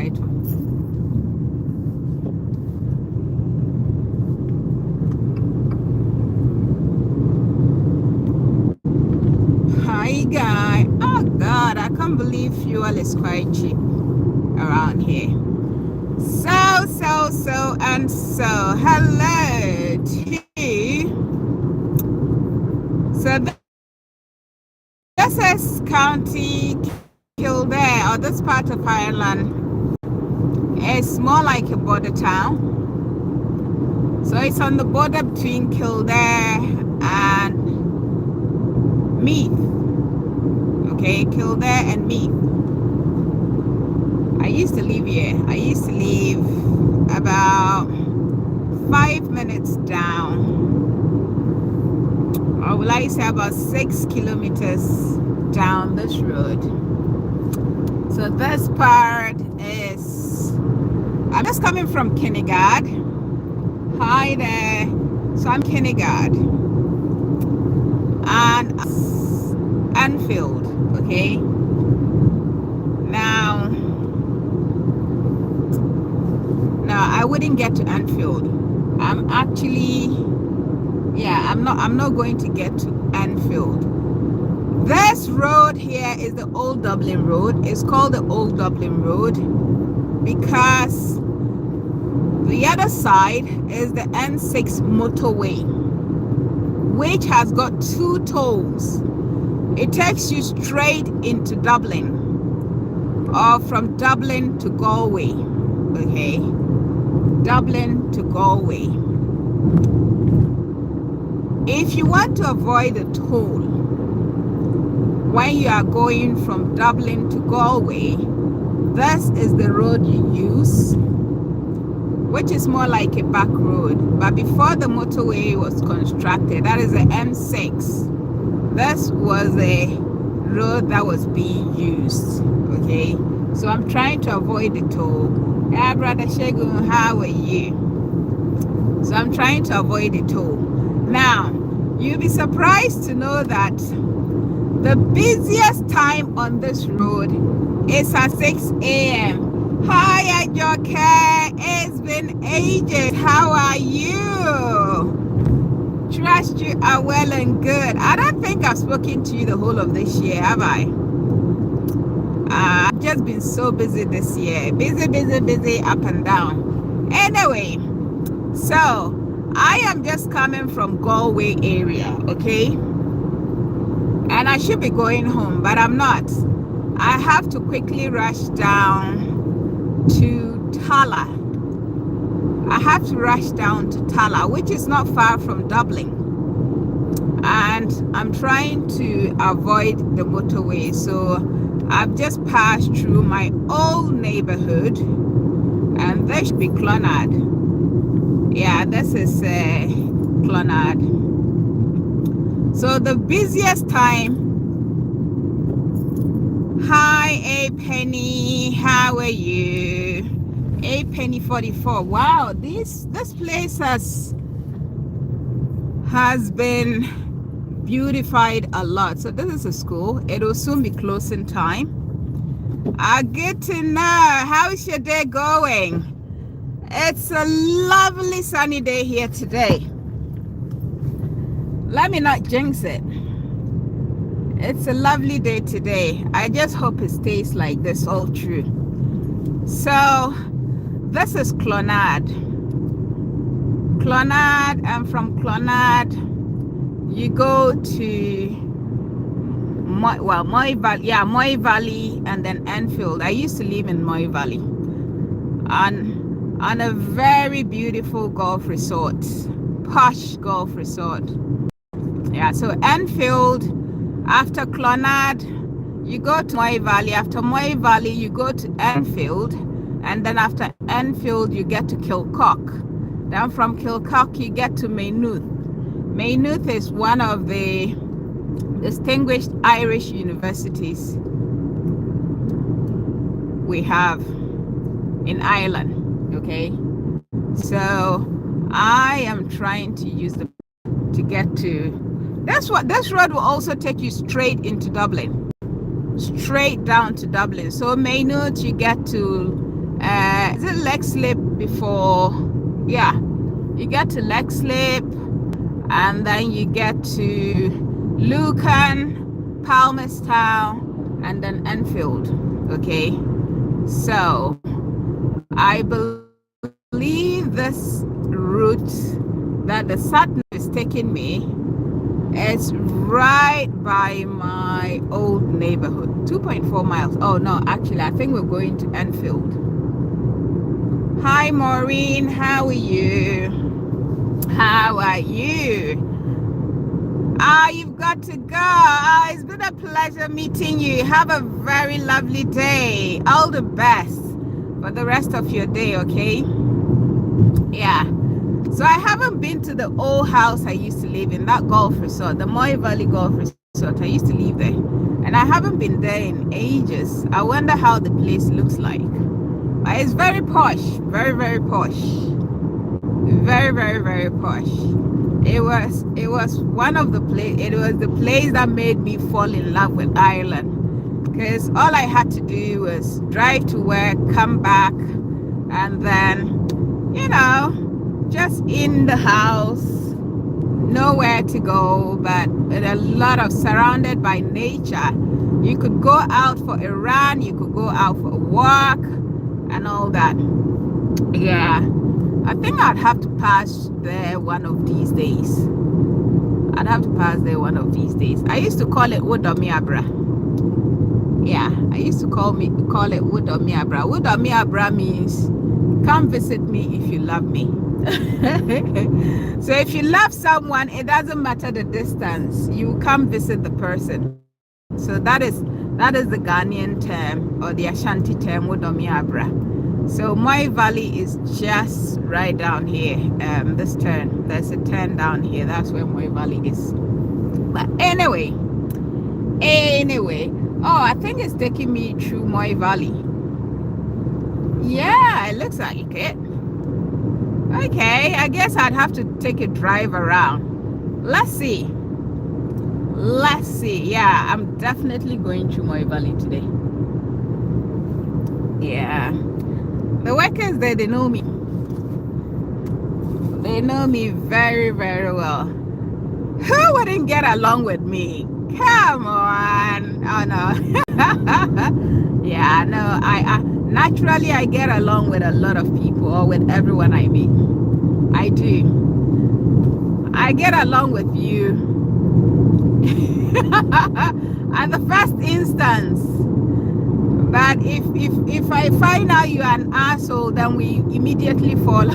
right one. Hi guy. Oh God, I can't believe fuel is quite cheap around here. So hello to so this is County Kildare, or this part of Ireland. It's more like a border town. So it's on the border between Kildare and Meath. Okay, Kildare and Meath. I used to live here. I used to live about 5 minutes down, or will I say about 6 kilometers down this road. So this part is, I'm just coming from Kinnegad. Hi there. So I'm Kinnegad and Anfield. Okay. Now I wouldn't get to Anfield. I'm actually, I'm not going to get to Anfield. This road here is the Old Dublin Road. It's called the Old Dublin Road because the other side is the N6 motorway, which has got 2 tolls. It takes you straight into Dublin, or from Dublin to Galway. Okay, Dublin to Galway. If you want to avoid the toll when you are going from Dublin to Galway, this is the road you use, which is more like a back road. But before the motorway was constructed, that is the M6, this was a road that was being used. Okay, so I'm trying to avoid the toll. Yeah, brother Shegun, how are you? So I'm trying to avoid the toll. Now, you'll be surprised to know that the busiest time on this road is at 6 a.m. Hi, Ajoke. It's been ages. How are you? Trust you are well and good. I don't think I've spoken to you the whole of this year, have I? I've just been so busy this year. Busy, up and down. Anyway, so I am just coming from Galway area, okay? And I should be going home, but I'm not. I have to quickly rush down to Tala. I have to rush down to Tala, which is not far from Dublin. And I'm trying to avoid the motorway. So I've just passed through my old neighborhood, and this should be Clonard. Yeah, this is Clonard. So the busiest time. Hi, A Penny. How are you? A Penny 44. Wow, this place has been beautified a lot. So this is a school. It will soon be closing time. Good to know. How's your day going? It's a lovely sunny day here today. Let me not jinx it. It's a lovely day today. I just hope it stays like this all through. So this is Clonard. And from Clonard you go to Moy Valley. Yeah, Moy Valley and then Enfield. I used to live in Moy Valley on a very beautiful golf resort, posh golf resort. Yeah, so Enfield. After Clonard, you go to Moy Valley. After Moy Valley, you go to Enfield. And then after Enfield, you get to Kilcock. Then from Kilcock, you get to Maynooth. Maynooth is one of the distinguished Irish universities we have in Ireland. Okay? So I am trying to use to get to. This road will also take you straight into Dublin, straight down to Dublin. So Maynooth, you get to Is it leg slip before? Yeah, you get to leg slip, and then you get to Lucan, Palmerstown, and then Enfield. Okay, so I believe this route that the Saturn is taking me is right by my old neighborhood, 2.4 miles. Oh no, actually I think we're going to Enfield. Hi Maureen, how are you? How are you? You've got to go. It's been a pleasure meeting you. Have a very lovely day. All the best for the rest of your day, okay? Yeah. So I haven't been to the old house I used to live in, that golf resort, the Moy Valley golf resort. I used to live there. And I haven't been there in ages. I wonder how the place looks like. But it's very posh. Very, very posh. Very, very, very posh. It was one of the it was the place that made me fall in love with Ireland, because all I had to do was drive to work, come back, and then just in the house, nowhere to go, but a lot of surrounded by nature. You could go out for a run, you could go out for a walk and all that. Yeah, I think I'd have to pass there one of these days. I'd have to pass there one of these days. I used to call it Wodomiabra. Yeah, I used to call it Wodomiabra. Wodomiabra means come visit me if you love me. So if you love someone, it doesn't matter the distance. You come visit the person. So that is the Ghanaian term, or the Ashanti term, Wodomiabra. So Moy Valley is just right down here. This turn, there's a turn down here. That's where Moy Valley is. But anyway, oh, I think it's taking me through Moy Valley. Yeah, it looks like it. Okay, I guess I'd have to take a drive around. Let's see. Yeah, I'm definitely going through Moy Valley today. Yeah. The workers there, they know me. They know me very, very well. Who wouldn't get along with me? Come on. Oh no. Yeah, no, I naturally I get along with a lot of people, or with everyone I meet. I do. I get along with you at the first instance. But if I find out you're an asshole, then we immediately fall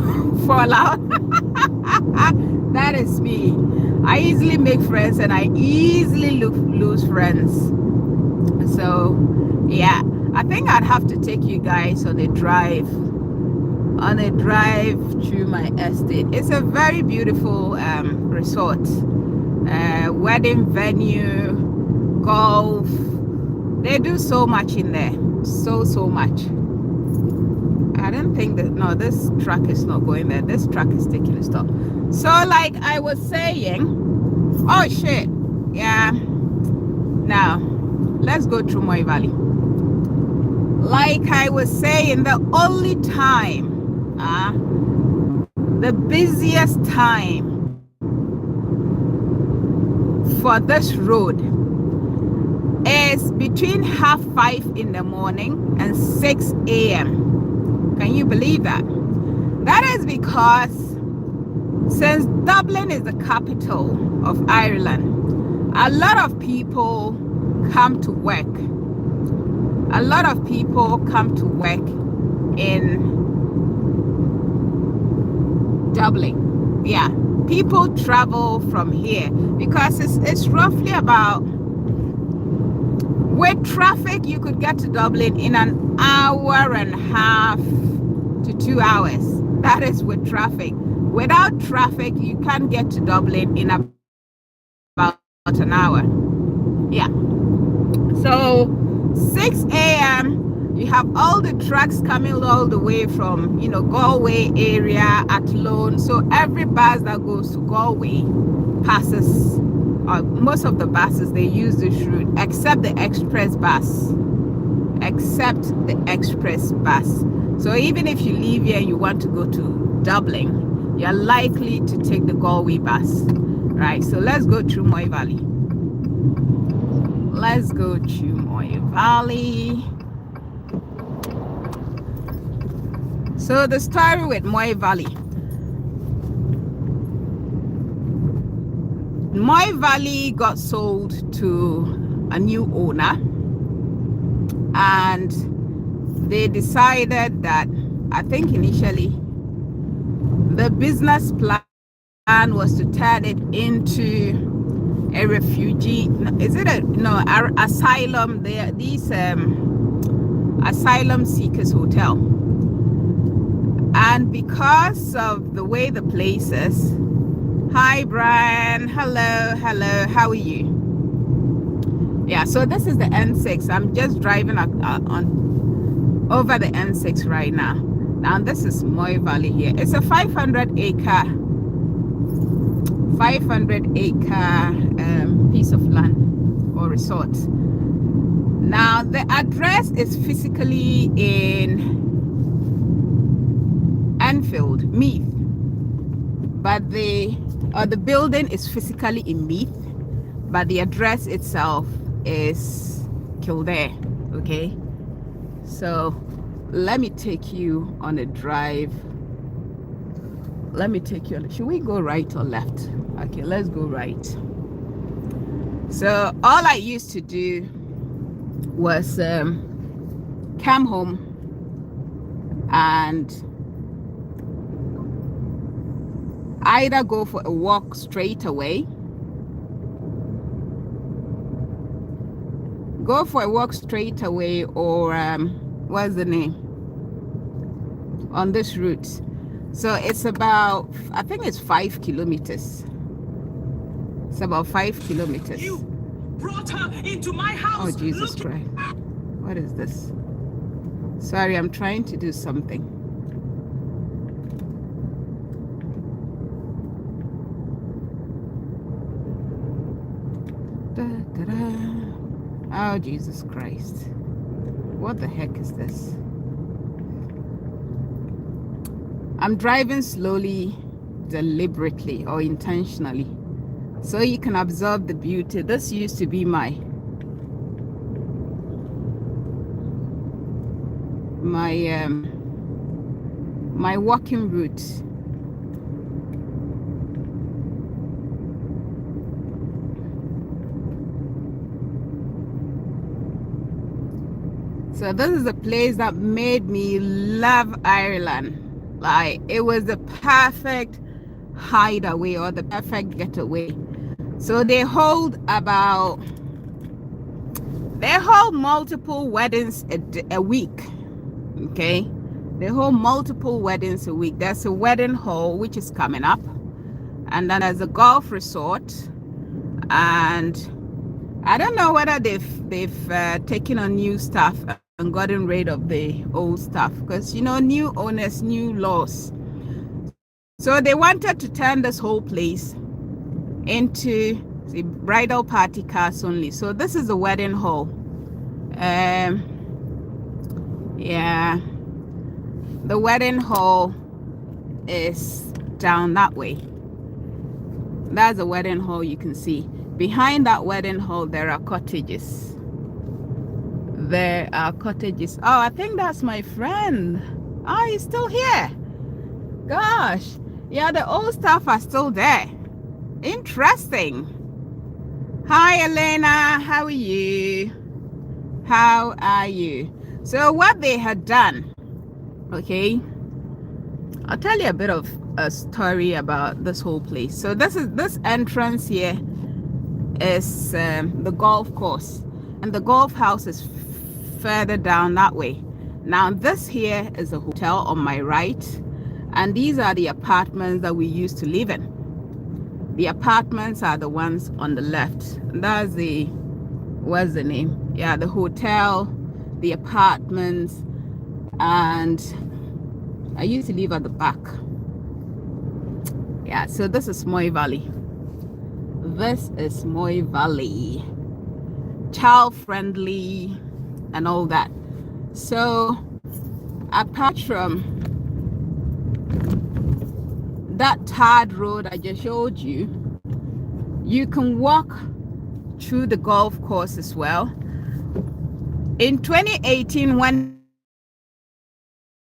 out. That is me. I easily make friends and I easily lose friends. So yeah, I think I'd have to take you guys on a drive through my estate. It's a very beautiful resort, wedding venue, golf. They do so much in there, so much. I don't think that, no, this truck is not going there. This truck is taking a stop. So like I was saying, oh shit, yeah. Now let's go through Moy Valley. Like I was saying, the only time, the busiest time for this road is between 5:30 in the morning and 6 a.m. Can you believe that? That is because since Dublin is the capital of Ireland, a lot of people come to work. A lot of people come to work in Dublin. Yeah, people travel from here because it's roughly about, with traffic, you could get to Dublin in an hour and a half to 2 hours. That is with traffic. Without traffic, you can't get to Dublin in about an hour. Yeah. So 6 a.m., you have all the trucks coming all the way from, Galway area, Athlone. So every bus that goes to Galway passes. Most of the buses, they use this route, except the express bus. except the express bus. So even if you leave here and you want to go to Dublin, you're likely to take the Galway bus, right? So let's go through Moy Valley. Let's go through Moy Valley. So the story with Moy Valley. Moy Valley got sold to a new owner, and they decided that, I think initially, the business plan was to turn it into a refugee, is it a, no, asylum, these asylum seekers hotel. And because of the way the place is, hi Brian, hello, how are you? Yeah, so this is the N6. I'm just driving on over the N6 right now. Now this is Moy Valley here. It's a 500 acre piece of land or resort. Now the address is physically in Enfield, Meath, but the building is physically in Meath, but the address itself is Kildare. Okay, so let me take you on a drive. Let me take you on. Should we go right or left? Okay, let's go right. So all I used to do was come home and either go for a walk straight away, or what's the name on this route. So it's about, I think it's 5 kilometers. It's about 5 kilometers. You brought her into my house. Oh Jesus Christ, what is this? Sorry, I'm trying to do something. Oh Jesus Christ, what the heck is this? I'm driving slowly, deliberately or intentionally, so you can observe the beauty. This used to be my walking route. So this is a place that made me love Ireland. Like, it was the perfect hideaway or the perfect getaway. So they hold multiple weddings a week. Okay, they hold multiple weddings a week. There's a wedding hall which is coming up, and then there's a golf resort, and I don't know whether they've taken on new staff and gotten rid of the old stuff, because you know, new owners, new laws. So they wanted to turn this whole place into the bridal party cars only. So this is the wedding hall. Yeah, the wedding hall is down that way. That's the wedding hall. You can see behind that wedding hall there are cottages. Oh, I think that's my friend. Oh, he's still here. Gosh, yeah, the old stuff are still there. Interesting. Hi Elena, how are you? So what they had done, okay, I'll tell you a bit of a story about this whole place. So this entrance here is the golf course, and the golf house is further down that way. Now this here is a hotel on my right, and these are the apartments that we used to live in. The apartments are the ones on the left, and that's the, what's the name? Yeah, the hotel, the apartments, and I used to live at the back. Yeah, so this is Moy Valley. This is Moy Valley, child friendly and all that. So apart from that tarred road I just showed you, you can walk through the golf course as well. In 2018, when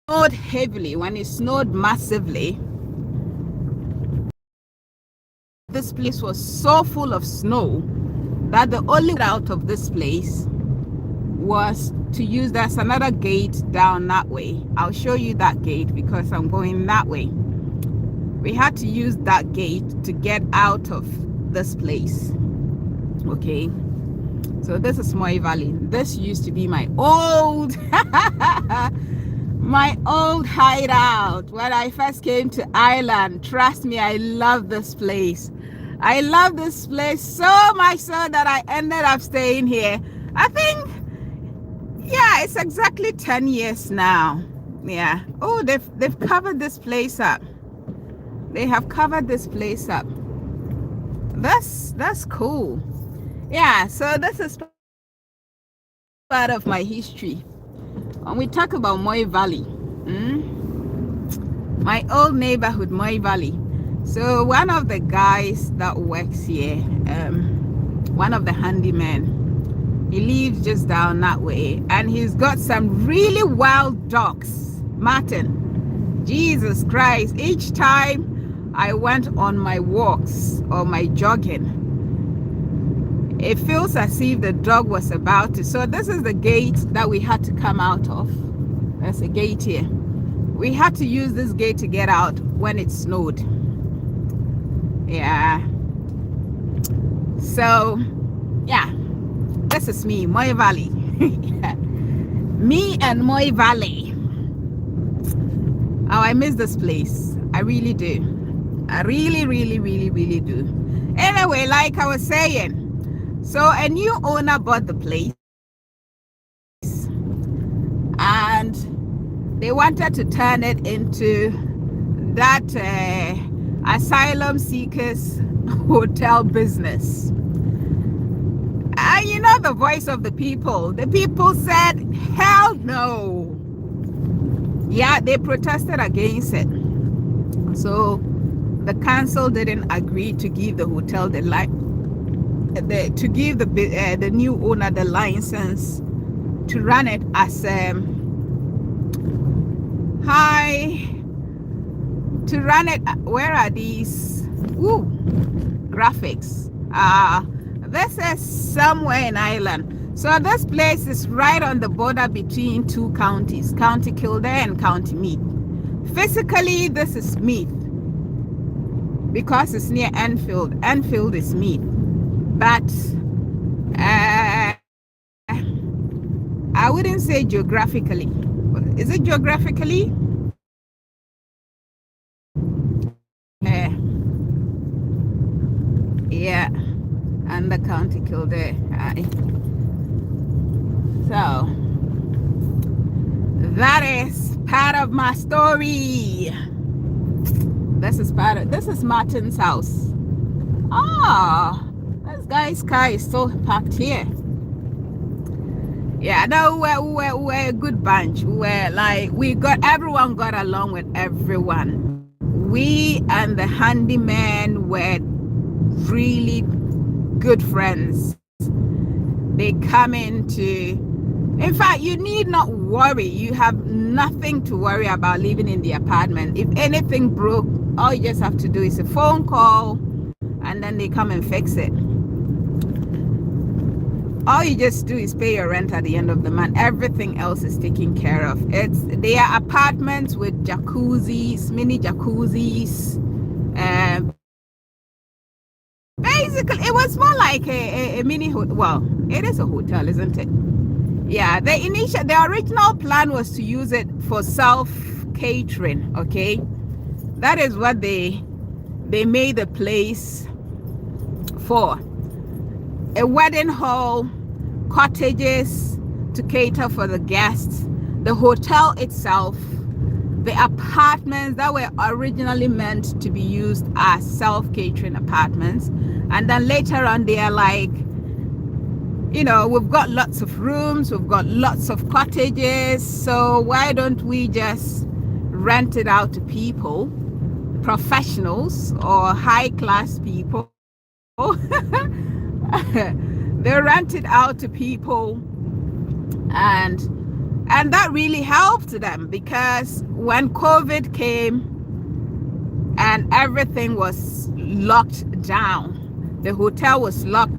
it snowed heavily, when it snowed massively, this place was so full of snow that the only way out of this place was to use, there's another gate down that way. I'll show you that gate because I'm going that way. We had to use that gate to get out of this place. Okay, so this is Moy Valley. This used to be my old my old hideout when I first came to Ireland. Trust me, I love this place. I love this place so much so that I ended up staying here. I think, yeah, it's exactly 10 years now. Yeah. Oh, they've covered this place up. They have covered this place up. That's cool. Yeah, so this is part of my history. When we talk about Moy Valley, my old neighborhood, Moy Valley. So one of the guys that works here, one of the handymen, he lives just down that way, and he's got some really wild dogs. Martin, Jesus Christ, each time I went on my walks or my jogging, it feels as if the dog was about to. So this is the gate that we had to come out of. There's a gate here. We had to use this gate to get out when it snowed. Yeah. So, yeah. This is me, Moy Valley. Me and Moy Valley. Oh, I miss this place. I really do. I really, really, really, really do. Anyway, like I was saying, so a new owner bought the place, and they wanted to turn it into that asylum seekers hotel business. And you know the voice of the people. The people said, hell no. Yeah, they protested against it. So the council didn't agree to give the hotel the new owner the license to run it as where are these graphics? This is somewhere in Ireland. So this place is right on the border between two counties, County Kildare and County Meath. Physically, this is Meath because it's near Enfield. Enfield is Meath. But I wouldn't say geographically. Is it geographically? Yeah, and the County Kildare. So that is part of my story. This is Martin's house. This guy's car is still parked here. Yeah, no, we're a good bunch. Everyone got along with everyone. We and the handyman were really good friends. They come in fact, you need not worry. You have nothing to worry about living in the apartment. If anything broke, all you just have to do is a phone call and then they come and fix it. All you just do is pay your rent at the end of the month. Everything else is taken care of. They are apartments with jacuzzis, mini jacuzzis. Basically, it was more like a mini hotel. Well, it is a hotel, isn't it? Yeah, the original plan was to use it for self-catering, okay? That is what they made the place for. A wedding hall, cottages to cater for the guests, the hotel itself, the apartments that were originally meant to be used as self-catering apartments, and then later on they are like, you know, we've got lots of rooms, we've got lots of cottages, so why don't we just rent it out to people, professionals or high class people? They rent it out to people, and that really helped them, because when COVID came and everything was locked down, the hotel was locked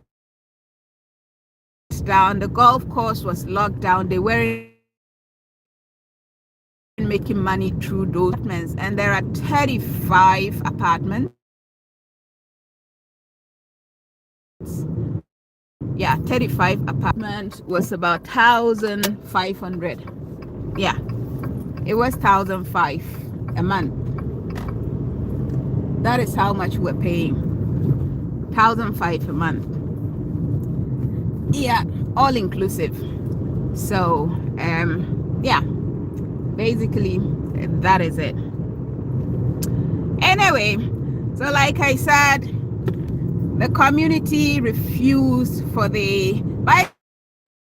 down, the golf course was locked down, they weren't making money through those apartments, and there are 35 apartments. Yeah, 35 apartment was about 1,500. Yeah, it was 1,500 a month. That is how much we're paying. 1,500 a month. Yeah, all inclusive. So yeah, basically that is it. Anyway, so like I said, the community refused for the, by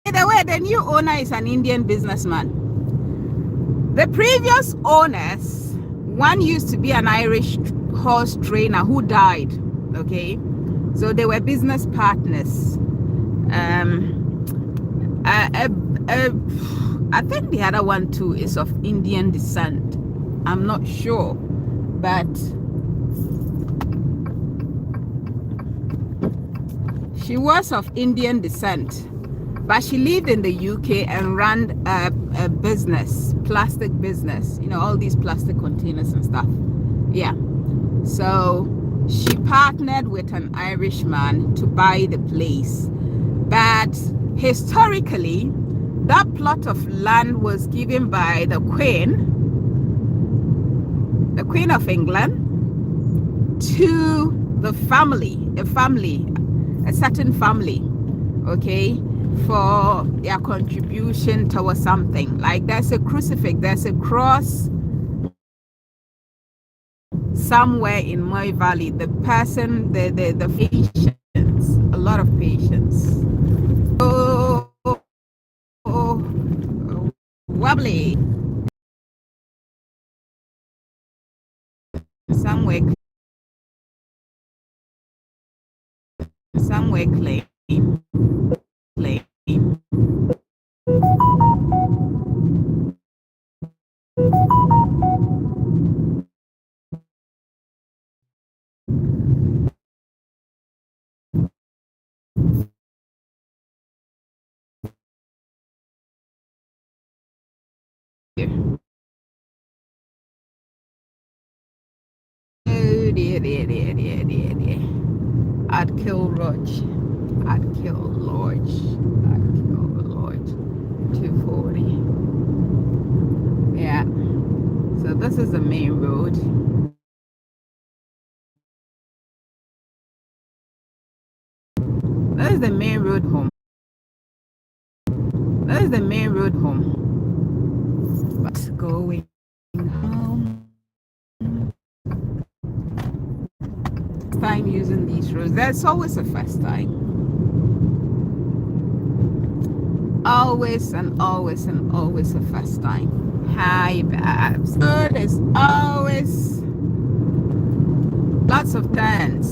the way, the new owner is an Indian businessman. The previous owners, one used to be an Irish horse trainer who died. Okay, so they were business partners. I think the other one too is of Indian descent. I'm not sure, but she was of Indian descent, but she lived in the UK and ran a business, plastic business, you know, all these plastic containers and stuff. Yeah, so she partnered with an Irishman to buy the place, but historically that plot of land was given by the Queen of England, to the family, a certain family, okay, for their contribution towards something. Like there's a crucifix, there's a cross somewhere in Moy Valley. The person, the patience, a lot of patience. Wobbly. Somewhere claim. Oh dear. I'd kill Lodge. 240. Yeah. So this is the main road. That is the main road home. But going home. Time using these roads. There's always a first time. Always a first time. Hi, babs. So there's always lots of turns.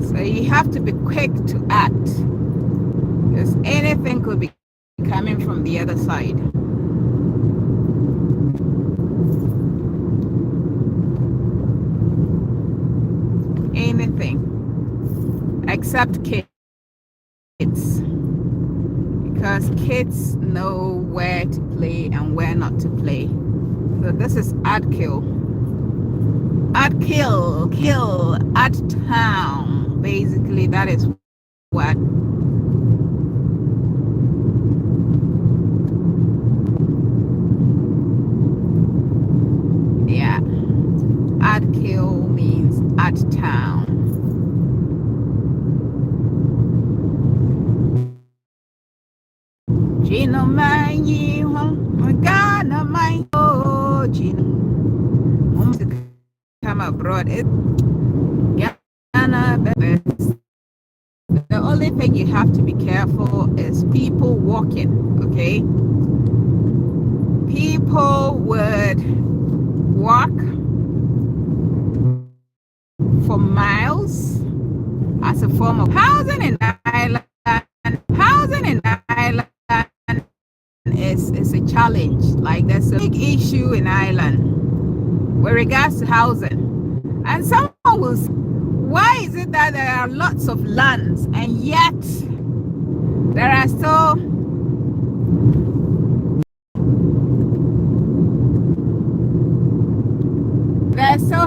So you have to be quick to act, because anything could be coming from the other side. Anything except kids, because kids know where to play and where not to play. So this is kill at town. Basically, that is what. Yeah, at kill means at town. Gino Manyi, Ghana, my oh, Gino. To come abroad, it Ghana, the only thing you have to be careful is people walking, okay? People would walk for miles as a form of housing in Ireland. Housing in Ireland is a challenge. Like there's a big issue in Ireland with regards to housing. And someone will say, why is it that there are lots of lands and yet there are still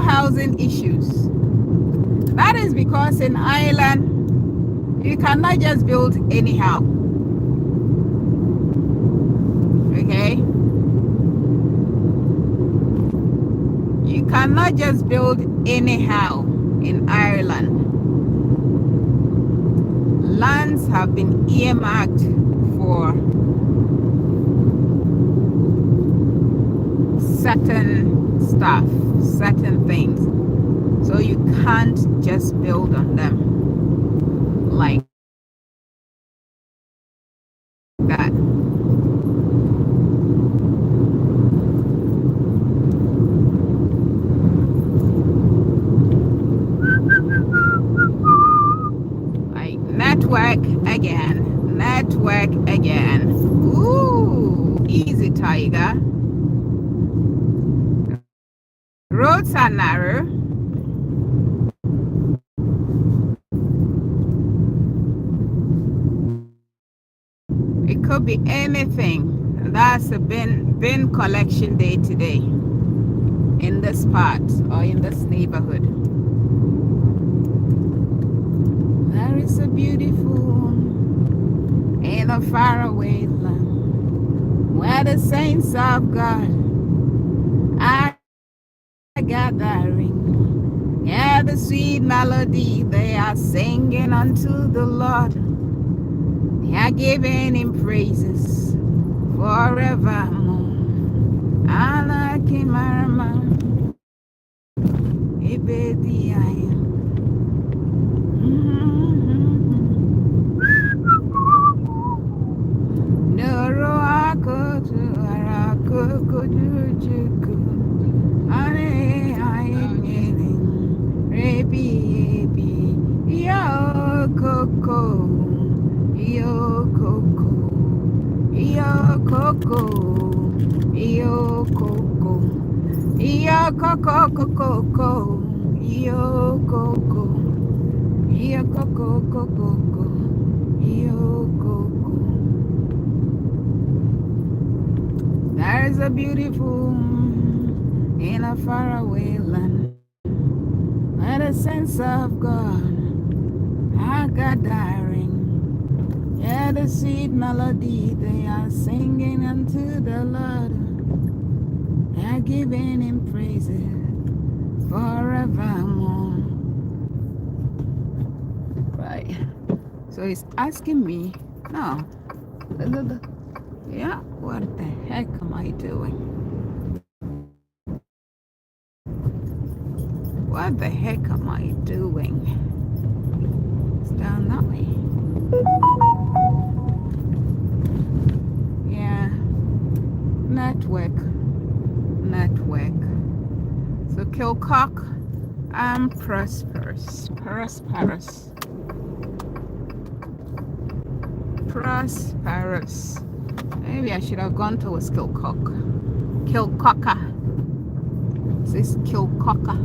housing issues? That is because in Ireland you cannot just build anyhow. Okay? You cannot just build anyhow in Ireland. Lands have been earmarked for certain stuff, certain things. So you can't just build on them like that. Like network again. Ooh, easy, tiger. Roads are narrow. It could be anything. That's a bin collection day today in this part or in this neighborhood. There is a beautiful in a faraway land where the saints of God are gathering. Yeah, the sweet melody they are singing unto the Lord. They are giving him praises forevermore. Anakimarama Ebediah. Noro akoto arako kojujuku. Ane ayemini rebi ebi yo koko. Yo coco, yo coco, yo coco, yo coco, coco, yo coco, yo coco, coco, yo coco. There's a beautiful in a faraway land, where the sense of God are gathering. Yeah, the sweet melody they are singing unto the Lord. They are giving him praises forevermore. Right. So he's asking me, no. Yeah, what the heck am I doing? What the heck am I doing? It's down that way. Yeah, network. So Kilcock and prosperous. Maybe I should have gone towards Kilcock. Kilcocka. This is Kilcocka.